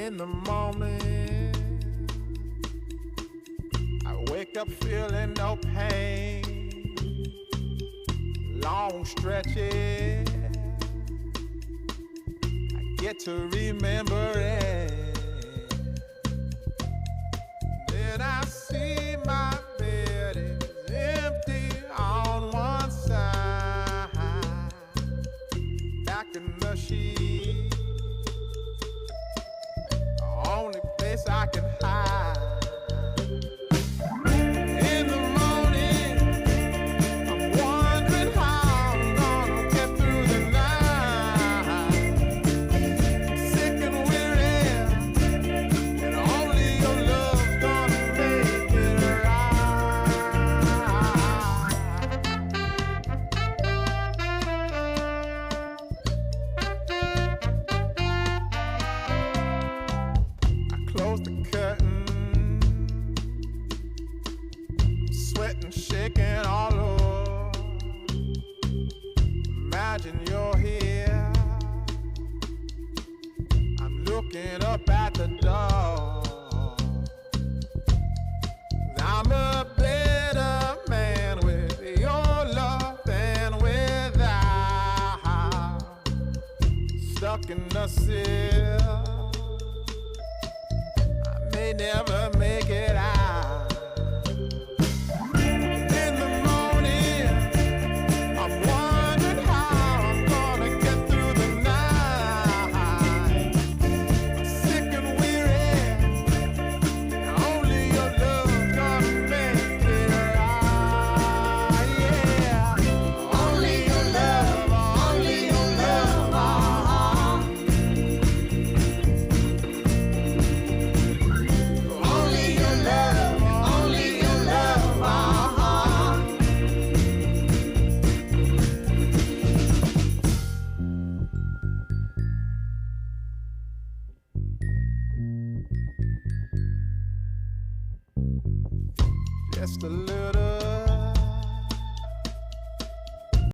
In the morning, I wake up feeling no pain. Long stretches, I get to remember it. Then I see my bed is empty on one side. Back in the sheet, only place I can hide. In the morning, I'm wondering how I'm gonna get through the night. Sick and weary, and only your love's gonna make it Close the curtain, sweating, shaking all over. Imagine you're here. I'm looking up at the door. I'm a better man with your love than without. Stuck in the cell, may never make it out. In the morning, I'm wondering how I'm gonna get through the night. Sick and weary, only your love's gonna make it right. Yeah, only your love, only your love. Only your love, only your love, Just a little